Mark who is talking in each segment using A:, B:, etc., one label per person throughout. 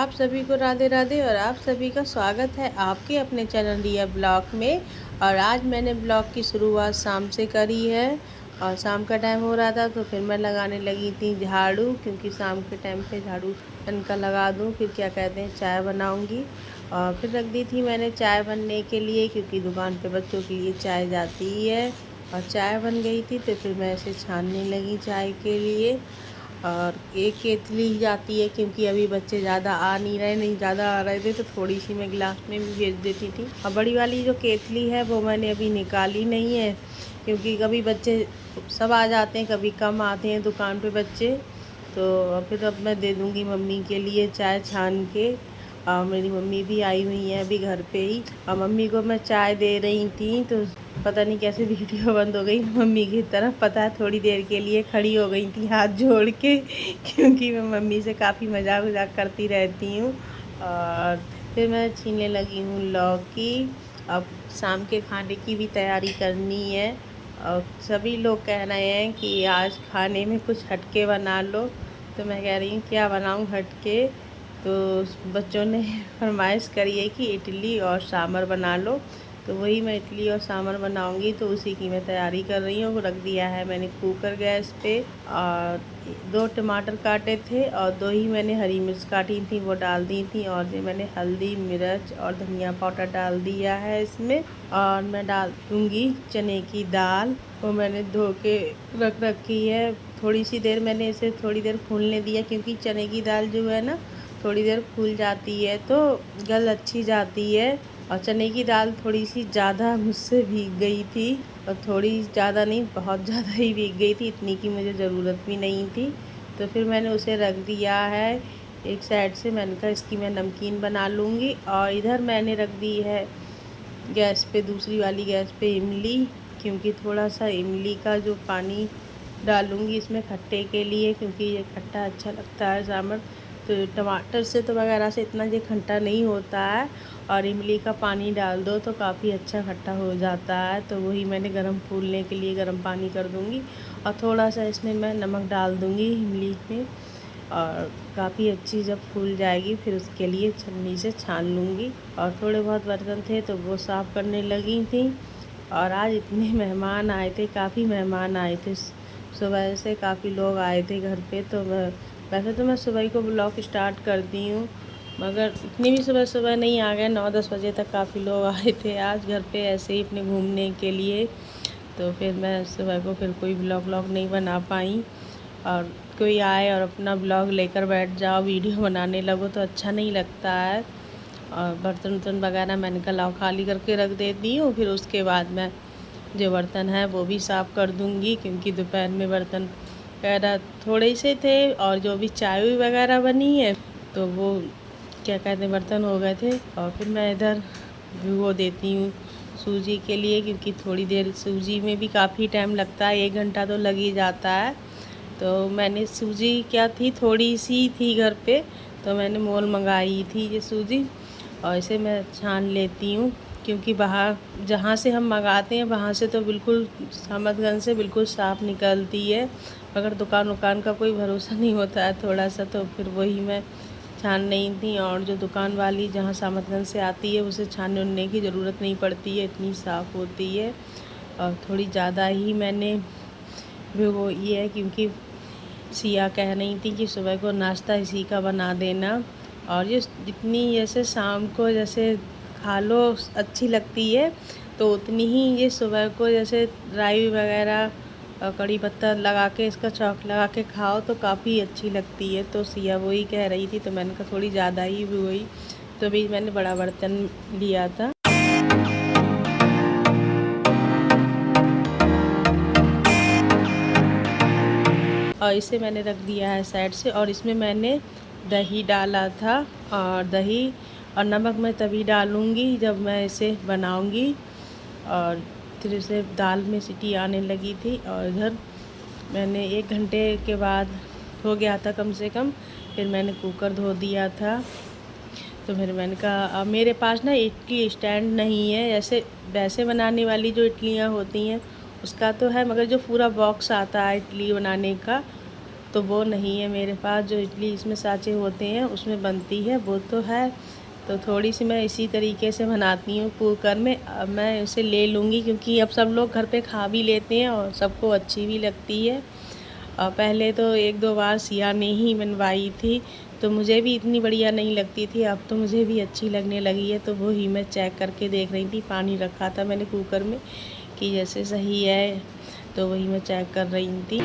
A: आप सभी को राधे राधे और आप सभी का स्वागत है आपके अपने चैनल रिया ब्लॉग में। और आज मैंने ब्लॉग की शुरुआत शाम से करी है और शाम का टाइम हो रहा था तो फिर मैं लगाने लगी थी झाड़ू, क्योंकि शाम के टाइम पे झाड़ू इनका लगा दूं, फिर क्या कहते हैं चाय बनाऊंगी। और फिर रख दी थी मैंने चाय बनने के लिए, क्योंकि दुकान पे बच्चों के लिए चाय जाती ही है। और चाय बन गई थी तो फिर मैं इसे छानने लगी चाय के लिए। और एक केतली जाती है, क्योंकि अभी बच्चे ज़्यादा आ नहीं ज़्यादा आ रहे थे तो थोड़ी सी मैं गिलास में भी भेज देती थी। और बड़ी वाली जो केतली है वो मैंने अभी निकाली नहीं है, क्योंकि कभी बच्चे सब आ जाते हैं, कभी कम आते हैं दुकान पे बच्चे। तो फिर अब मैं दे दूँगी मम्मी के लिए चाय छान के। मेरी मम्मी भी आई हुई है अभी घर पे ही, और मम्मी को मैं चाय दे रही थी तो पता नहीं कैसे वीडियो बंद हो गई। मम्मी की तरफ पता है थोड़ी देर के लिए खड़ी हो गई थी हाथ जोड़ के, क्योंकि मैं मम्मी से काफ़ी मजाक वजाक करती रहती हूँ। और फिर मैं छीनने लगी हूँ लौकी। अब शाम के खाने की भी तैयारी करनी है और सभी लोग कह रहे हैं कि आज खाने में कुछ हटके बना लो। तो मैं कह रही हूँ क्या बनाऊँ हटके। तो बच्चों ने फरमाइश करी है कि इडली और सांभर बना लो, तो वही मैं इडली और सांभर बनाऊंगी। तो उसी की मैं तैयारी कर रही हूँ। रख दिया है मैंने कुकर गैस पे, और 2 टमाटर काटे थे और 2 ही मैंने हरी मिर्च काटी थी वो डाल दी थी। और ये मैंने हल्दी मिर्च और धनिया पाउडर डाल दिया है इसमें। और मैं डाल दूँगी चने की दाल, वो मैंने धो के रख रखी है। थोड़ी सी देर मैंने इसे थोड़ी देर फूलने दिया, क्योंकि चने की दाल जो है ना थोड़ी देर फूल जाती है तो गल अच्छी जाती है। और चने की दाल थोड़ी सी ज़्यादा मुझसे भीग गई थी, और थोड़ी ज़्यादा नहीं बहुत ज़्यादा ही भीग गई थी, इतनी की मुझे ज़रूरत भी नहीं थी। तो फिर मैंने उसे रख दिया है एक साइड से। मैंने कहा इसकी मैं नमकीन बना लूँगी। और इधर मैंने रख दी है गैस पे, दूसरी वाली गैस पे इमली, क्योंकि थोड़ा सा इमली का जो पानी डालूँगी इसमें खट्टे के लिए, क्योंकि ये खट्टा अच्छा लगता है सांभर। तो टमाटर से तो वगैरह से इतना ये खट्टा नहीं होता है, और इमली का पानी डाल दो तो काफ़ी अच्छा खट्टा हो जाता है। तो वही मैंने गरम फूलने के लिए गरम पानी कर दूँगी, और थोड़ा सा इसमें मैं नमक डाल दूँगी इमली में। और काफ़ी अच्छी जब फूल जाएगी फिर उसके लिए छन्नी से छान लूँगी। और थोड़े बहुत बर्तन थे तो वो साफ़ करने लगी थी। और आज इतने मेहमान आए थे, काफ़ी मेहमान आए थे, सुबह से काफ़ी लोग आए थे घर पे। तो वैसे तो मैं सुबह ही को ब्लॉग स्टार्ट करती हूँ, मगर इतनी भी सुबह सुबह नहीं आ गए। 9-10 बजे तक काफ़ी लोग आए थे आज घर पे ऐसे ही अपने घूमने के लिए। तो फिर मैं सुबह को फिर कोई ब्लॉग नहीं बना पाई। और कोई आए और अपना ब्लॉग लेकर बैठ जाओ, वीडियो बनाने लगो तो अच्छा नहीं लगता है। और बर्तन वर्तन वगैरह मैंने कहा लाओ खाली करके रख देती हूँ, फिर उसके बाद मैं जो बर्तन है वो भी साफ़ कर दूँगी, क्योंकि दोपहर में बर्तन वगैरह थोड़े से थे। और जो भी चाय वगैरह बनी है तो वो क्या कहते हैं बर्तन हो गए थे। और फिर मैं इधर भिगो देती हूँ सूजी के लिए, क्योंकि थोड़ी देर सूजी में भी काफ़ी टाइम लगता है, 1 घंटा तो लग ही जाता है। तो मैंने सूजी क्या थी थोड़ी सी थी घर पे, तो मैंने मोल मंगाई थी ये सूजी। और इसे मैं छान लेती हूँ, क्योंकि बाहर जहाँ से हम मंगाते हैं वहाँ से तो बिल्कुल सामतगंज से बिल्कुल साफ़ निकलती है, मगर दुकान का कोई भरोसा नहीं होता है थोड़ा सा। तो फिर वही मैं छान नहीं थी। और जो दुकान वाली जहाँ सामतगंज से आती है उसे छानने उनने की ज़रूरत नहीं पड़ती है, इतनी साफ़ होती है। और थोड़ी ज़्यादा ही मैंने भिगोई है, क्योंकि सिया कह रही थी कि सुबह को नाश्ता इसी का बना देना। और ये जितनी जैसे शाम को जैसे खा लो अच्छी लगती है, तो उतनी ही ये सुबह को जैसे राई वगैरह कड़ी पत्ता लगा के इसका चौक लगा के खाओ तो काफ़ी अच्छी लगती है। तो सिया वही कह रही थी, तो मैंने कहा थोड़ी ज़्यादा ही हुई, तो भी मैंने बड़ा बर्तन लिया था। और इसे मैंने रख दिया है साइड से। और इसमें मैंने दही डाला था, और दही और नमक मैं तभी डालूँगी जब मैं इसे बनाऊँगी। और फिर इसे दाल में सीटी आने लगी थी, और इधर मैंने 1 घंटे के बाद हो गया था कम से कम, फिर मैंने कुकर धो दिया था। तो फिर मैंने कहा अब मेरे पास ना इडली स्टैंड नहीं है, जैसे वैसे बनाने वाली जो इडलियाँ होती हैं उसका तो है, मगर जो पूरा बॉक्स आता है इडली बनाने का तो वो नहीं है मेरे पास। जो इडली इसमें सांचे होते हैं उसमें बनती है वो तो है। तो थोड़ी सी मैं इसी तरीके से बनाती हूँ कुकर में। अब मैं उसे ले लूँगी क्योंकि अब सब लोग घर पे खा भी लेते हैं और सबको अच्छी भी लगती है। पहले तो 1-2 बार सिया ने ही बनवाई थी तो मुझे भी इतनी बढ़िया नहीं लगती थी। अब तो मुझे भी अच्छी लगने लगी है। तो वो ही मैं चेक करके देख रही थी। पानी रखा था मैंने कुकर में कि जैसे सही है, तो वही मैं चेक कर रही थी।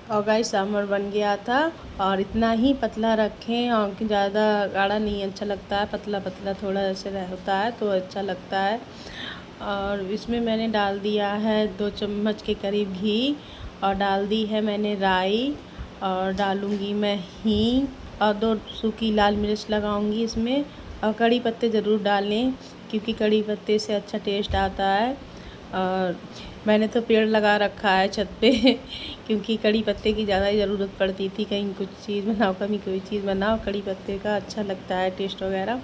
A: और गाइस सांभर बन गया था। और इतना ही पतला रखें और कि ज़्यादा गाढ़ा नहीं अच्छा लगता है, पतला पतला थोड़ा ऐसे होता है तो अच्छा लगता है। और इसमें मैंने डाल दिया है 2 चम्मच के करीब घी, और डाल दी है मैंने राई, और डालूँगी मैं हींग, और 2 सूखी लाल मिर्च लगाऊंगी इसमें। और कड़ी पत्ते ज़रूर डालें क्योंकि कड़ी पत्ते से अच्छा टेस्ट आता है। और मैंने तो पेड़ लगा रखा है छत पे क्योंकि कड़ी पत्ते की ज़्यादा ही ज़रूरत पड़ती थी। कहीं कुछ चीज़ बनाओ, कभी कोई चीज़ बनाओ, कड़ी पत्ते का अच्छा लगता है टेस्ट वगैरह।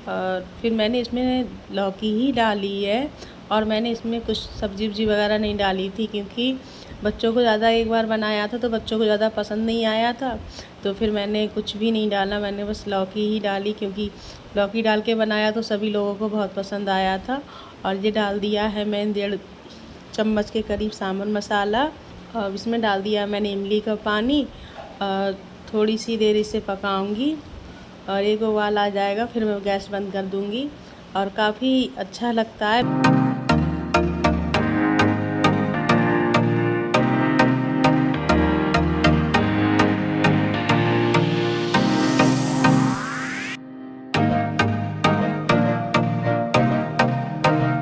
A: और फिर मैंने इसमें लौकी ही डाली है, और मैंने इसमें कुछ सब्जी वब्जी वगैरह नहीं डाली थी क्योंकि बच्चों को ज़्यादा एक बार बनाया था तो बच्चों को ज़्यादा पसंद नहीं आया था। तो फिर मैंने कुछ भी नहीं डाला, मैंने बस लौकी ही डाली क्योंकि लौकी डाल के बनाया तो सभी लोगों को बहुत पसंद आया था। और ये डाल दिया है मैंने 1.5 चम्मच के करीब सांभर मसाला, और इसमें डाल दिया मैंने इमली का पानी। और थोड़ी सी देर इसे पकाऊंगी और एक उबाल आ जाएगा फिर मैं गैस बंद कर दूंगी। और काफ़ी अच्छा लगता है।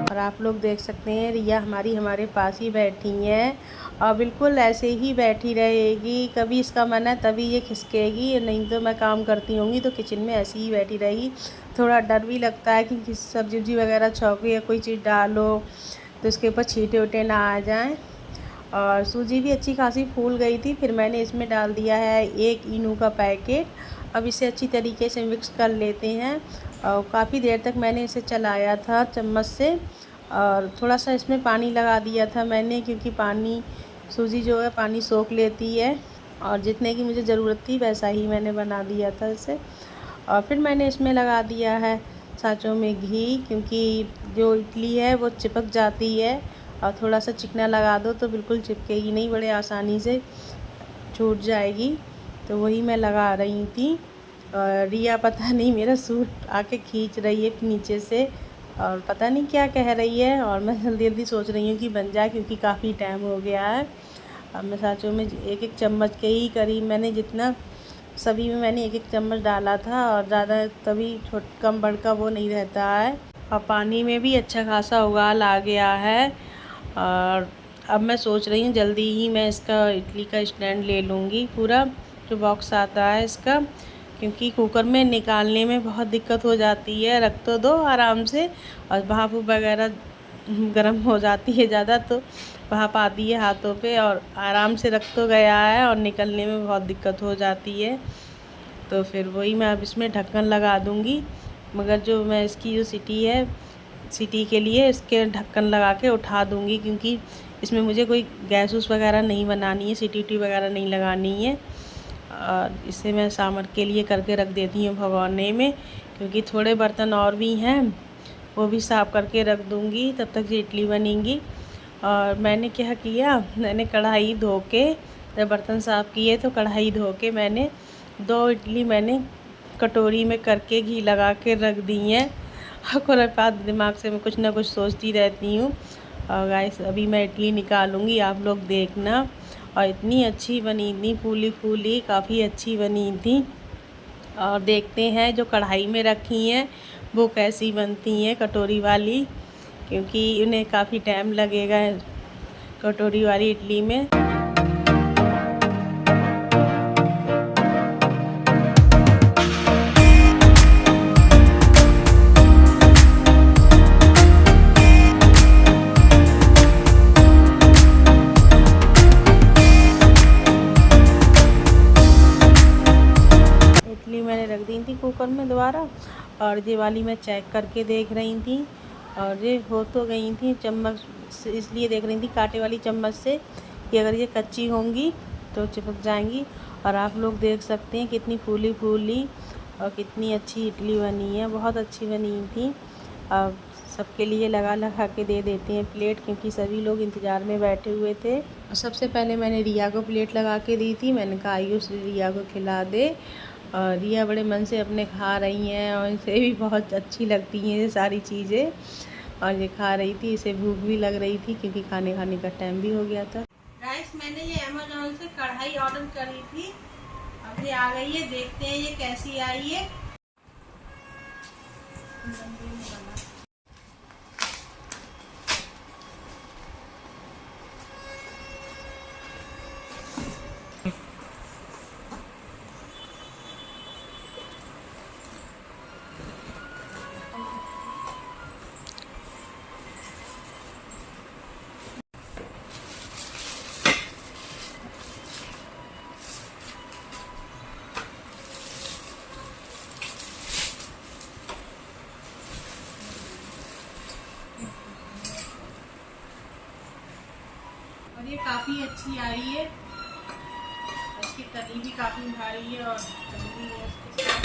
A: और आप लोग देख सकते हैं रिया हमारे पास ही बैठी हैं, और बिल्कुल ऐसे ही बैठी रहेगी। कभी इसका मन है तभी ये खिसकेगी, नहीं तो मैं काम करती होंगी तो किचन में ऐसे ही बैठी रहेगी। थोड़ा डर भी लगता है कि सब्जी वब्जी वगैरह छौंके या कोई चीज़ डालो तो इसके ऊपर छींटे उटे ना आ जाएँ। और सूजी भी अच्छी खासी फूल गई थी। फिर मैंने इसमें डाल दिया है 1 इनो का पैकेट। अब इसे अच्छी तरीके से मिक्स कर लेते हैं। और काफ़ी देर तक मैंने इसे चलाया था चम्मच से, और थोड़ा सा इसमें पानी लगा दिया था मैंने क्योंकि पानी सूजी जो है पानी सोख लेती है। और जितने की मुझे ज़रूरत थी वैसा ही मैंने बना दिया था इसे। और फिर मैंने इसमें लगा दिया है सांचों में घी क्योंकि जो इडली है वो चिपक जाती है, और थोड़ा सा चिकना लगा दो तो बिल्कुल चिपकेगी नहीं, बड़े आसानी से छूट जाएगी। तो वही मैं लगा रही थी। और रिया पता नहीं मेरा सूट आके खींच रही है नीचे से, और पता नहीं क्या कह रही है। और मैं जल्दी जल्दी सोच रही हूँ कि बन जाए क्योंकि काफ़ी टाइम हो गया है। अब मैं सांचों में 1-1 चम्मच के ही करीब मैंने, जितना सभी में मैंने 1-1 चम्मच डाला था, और ज़्यादा तभी कम बढ़ का वो नहीं रहता है। और पानी में भी अच्छा खासा उबाल आ गया है। और अब मैं सोच रही हूँ जल्दी ही मैं इसका इडली का स्टैंड ले लूँगी, पूरा जो बॉक्स आता है इसका, क्योंकि कुकर में निकालने में बहुत दिक्कत हो जाती है। रख तो दो आराम से, और भाप वगैरह गर्म हो जाती है ज़्यादा तो भाप आती है हाथों पे, और आराम से रख तो गया है और निकलने में बहुत दिक्कत हो जाती है। तो फिर वही मैं अब इसमें ढक्कन लगा दूँगी। मगर जो मैं इसकी जो सीटी है, सीटी के लिए इसके ढक्कन लगा के उठा दूँगी क्योंकि इसमें मुझे कोई गैस वूस वगैरह नहीं बनानी है, सीटी उटी वगैरह नहीं लगानी है। और इसे मैं सांभर के लिए करके रख देती हूँ भगोने में, क्योंकि थोड़े बर्तन और भी हैं वो भी साफ़ करके रख दूँगी, तब तक ये इडली बनेंगी। और मैंने क्या किया, मैंने कढ़ाई धो के, जब बर्तन साफ़ किए तो कढ़ाई धो के मैंने 2 इडली मैंने कटोरी में करके घी लगा के रख दी हैं। और बात दिमाग से मैं कुछ ना कुछ सोचती रहती हूँ। और गाइस अभी मैं इडली निकालूँगी, आप लोग देखना। और इतनी अच्छी बनी थी, फूली फूली काफ़ी अच्छी बनी थी। और देखते हैं जो कढ़ाई में रखी हैं वो कैसी बनती हैं कटोरी वाली, क्योंकि उन्हें काफ़ी टाइम लगेगा कटोरी वाली इडली में। मैंने रख दी थी कुकर में दोबारा। और ये वाली मैं चेक करके देख रही थी, और ये हो तो गई थी चम्मच से, इसलिए देख रही थी कांटे वाली चम्मच से कि अगर ये कच्ची होंगी तो चिपक जाएंगी। और आप लोग देख सकते हैं कितनी फूली फूली और कितनी अच्छी इडली बनी है, बहुत अच्छी बनी थी। अब सबके लिए लगा लगा के दे देते हैं प्लेट, क्योंकि सभी लोग इंतज़ार में बैठे हुए थे। और सबसे पहले मैंने रिया को प्लेट लगा के दी थी। मैंने कहा आयुष रिया को खिला दे, और रिया बड़े मन से अपने खा रही हैं, और इसे भी बहुत अच्छी लगती हैं ये सारी चीज़ें, और ये खा रही थी। इसे भूख भी लग रही थी क्योंकि खाने का टाइम भी हो गया था। गाइस, मैंने ये अमेज़न से कढ़ाई ऑर्डर करी थी, अब ये आ गई है। देखते हैं ये कैसी आई है। और ये काफ़ी अच्छी आई है, इसकी तली भी काफ़ी भारी है और चमड़ी है इसके साथ।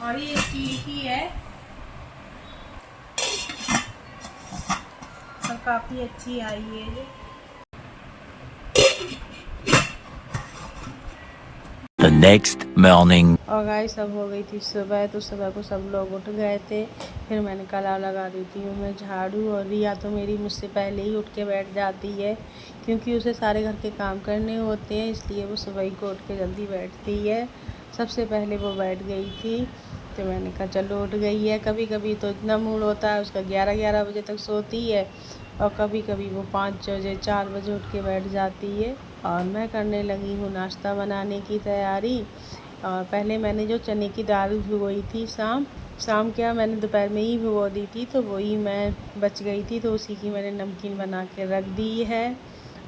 A: और ये स्टील की है और काफ़ी अच्छी आई है ये।
B: The next morning.
A: और गाइस अब हो गई थी सुबह, तो सुबह को सब लोग उठ गए थे। फिर मैंने कला लगा देती हूँ मैं झाड़ू, और रिया तो मेरी मुझसे पहले ही उठ के बैठ जाती है, क्योंकि उसे सारे घर के काम करने होते हैं, इसलिए वो सुबह ही को उठ के जल्दी बैठती है। सबसे पहले वो बैठ गई थी, तो मैंने कहा चलो उठ गई है। कभी कभी तो इतना मूड होता है उसका 11 बजे तक सोती है, और कभी कभी वो 5 बजे 4 बजे उठ के बैठ जाती है। और मैं करने लगी हूँ नाश्ता बनाने की तैयारी। और पहले मैंने जो चने की दाल भिगोई थी शाम क्या मैंने दोपहर में ही भिगो दी थी, तो वही मैं बच गई थी, तो उसी की मैंने नमकीन बना के रख दी है।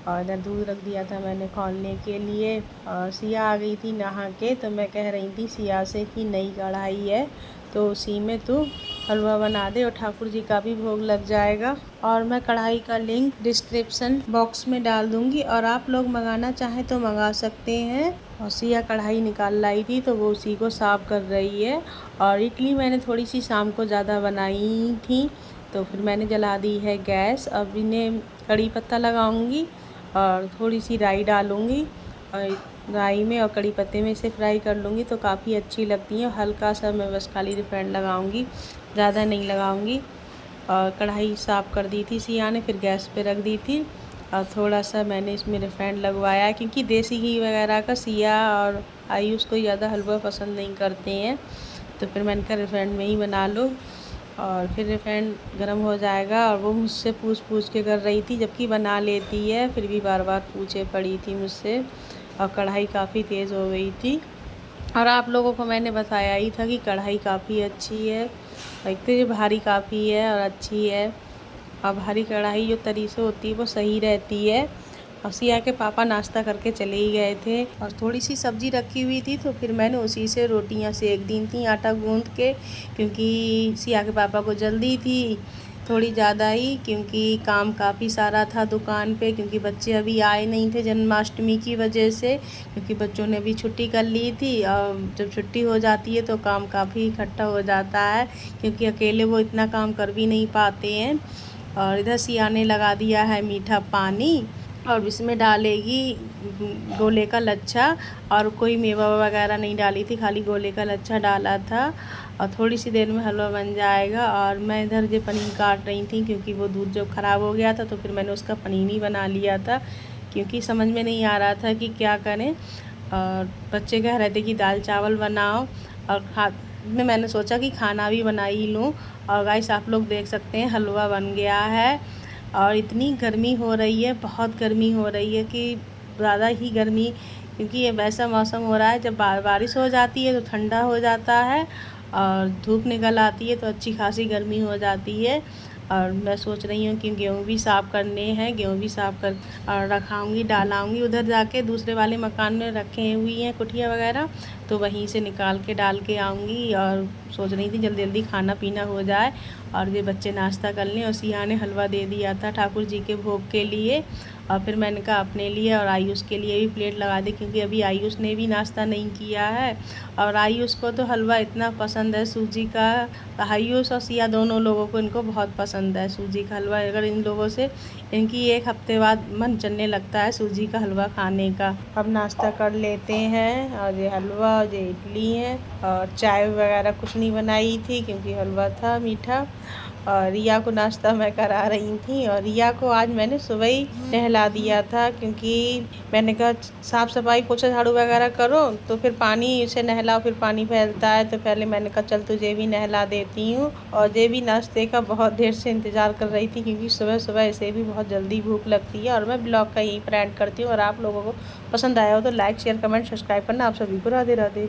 A: और इधर दूध रख दिया था मैंने खौलने के लिए। और सिया आ गई थी नहा के, तो मैं कह रही थी सिया से कि नई कढ़ाई है तो उसी में तू हलवा बना दे, और ठाकुर जी का भी भोग लग जाएगा। और मैं कढ़ाई का लिंक डिस्क्रिप्शन बॉक्स में डाल दूंगी, और आप लोग मंगाना चाहें तो मंगा सकते हैं। और सिया कढ़ाई निकाल लाई थी, तो वो उसी को साफ़ कर रही है। और इडली मैंने थोड़ी सी शाम को ज़्यादा बनाई थी, तो फिर मैंने जला दी है गैस। अब इन्हें कड़ी पत्ता लगाऊंगी और थोड़ी सी राई डालूंगी, और राई में और कड़ी पत्ते में इसे फ्राई कर लूँगी, तो काफ़ी अच्छी लगती हैं। हल्का सा मैं बस खाली रिफाइंड लगाऊंगी, ज़्यादा नहीं लगाऊंगी। और कढ़ाई साफ़ कर दी थी सिया ने, फिर गैस पे रख दी थी, और थोड़ा सा मैंने इसमें रिफाइंड लगवाया, क्योंकि देसी घी वगैरह का सिया और आयुष को ज़्यादा हलवा पसंद नहीं करते हैं, तो फिर मैंने कहा रिफाइंड में ही बना लो। और फिर रिफाइंड गर्म हो जाएगा। और वो मुझसे पूछ के कर रही थी, जबकि बना लेती है, फिर भी बार बार पूछे पड़ी थी मुझसे। और कढ़ाई काफ़ी तेज़ हो गई थी, और आप लोगों को मैंने बताया ही था कि कढ़ाई काफ़ी अच्छी है। एक तो ये भारी काफ़ी है और अच्छी है, और भारी कढ़ाई जो तरी से होती है वो सही रहती है। और सिया के पापा नाश्ता करके चले ही गए थे, और थोड़ी सी सब्ज़ी रखी हुई थी, तो फिर मैंने उसी से रोटियां सेक दी थी आटा गूंद के, क्योंकि सिया के पापा को जल्दी थी थोड़ी ज़्यादा ही, क्योंकि काम काफ़ी सारा था दुकान पे, क्योंकि बच्चे अभी आए नहीं थे जन्माष्टमी की वजह से, क्योंकि बच्चों ने भी छुट्टी कर ली थी। और जब छुट्टी हो जाती है तो काम काफ़ी इकट्ठा हो जाता है, क्योंकि अकेले वो इतना काम कर भी नहीं पाते हैं। और इधर सिया ने लगा दिया है मीठा पानी, और इसमें डालेगी गोले का लच्छा, और कोई मेवा वगैरह नहीं डाली थी, खाली गोले का लच्छा डाला था। और थोड़ी सी देर में हलवा बन जाएगा। और मैं इधर जो पनीर काट रही थी, क्योंकि वो दूध जब ख़राब हो गया था, तो फिर मैंने उसका पनीर ही बना लिया था, क्योंकि समझ में नहीं आ रहा था कि क्या करें। और बच्चे कह रहे थे कि दाल चावल बनाओ, और मैंने सोचा कि खाना भी बना ही लूँ। और गाइस, आप लोग देख सकते हैं हलवा बन गया है। और इतनी गर्मी हो रही है, बहुत गर्मी हो रही है कि ज़्यादा ही गर्मी, क्योंकि ये वैसा मौसम हो रहा है, जब बारिश हो जाती है तो ठंडा हो जाता है, और धूप निकल आती है तो अच्छी खासी गर्मी हो जाती है। और मैं सोच रही हूँ कि गेहूँ भी साफ़ करने हैं, गेहूँ भी साफ़ कर और रखाऊँगी, डालाऊँगी। उधर जाके दूसरे वाले मकान में रखे हुई हैं कुटिया वगैरह, तो वहीं से निकाल के डाल के आऊँगी। और सोच रही थी जल्दी जल्दी खाना पीना हो जाए और ये बच्चे नाश्ता कर लें। और सिया ने हलवा दे दिया था ठाकुर जी के भोग के लिए। और फिर मैंने कहा अपने लिए और आयुष के लिए भी प्लेट लगा दी, क्योंकि अभी आयुष ने भी नाश्ता नहीं किया है। और आयुष को तो हलवा इतना पसंद है सूजी का। आयुष और सिया दोनों लोगों को इनको बहुत पसंद है सूजी का हलवा। अगर इन लोगों से इनकी एक हफ्ते बाद मन चलने लगता है सूजी का हलवा खाने का। अब नाश्ता कर लेते हैं। और ये हलवा और ये इडली है। और चाय वगैरह कुछ नहीं बनाई थी क्योंकि हलवा था मीठा। और रिया को नाश्ता मैं करा रही थी। और रिया को आज मैंने सुबह ही नहला दिया था, क्योंकि मैंने कहा साफ़ सफाई पोछा झाड़ू वगैरह करो तो फिर पानी से नहलाओ, फिर पानी फैलता है। तो पहले मैंने कहा चल तुझे भी नहला देती हूँ। और ये भी नाश्ते का बहुत देर से इंतज़ार कर रही थी, क्योंकि सुबह सुबह ऐसे भी बहुत जल्दी भूख लगती है। और मैं ब्लॉग का यहीं पर एंड करती हूँ। और आप लोगों को पसंद आया हो तो लाइक शेयर कमेंट सब्सक्राइब करना। आप सभी को राधे राधे।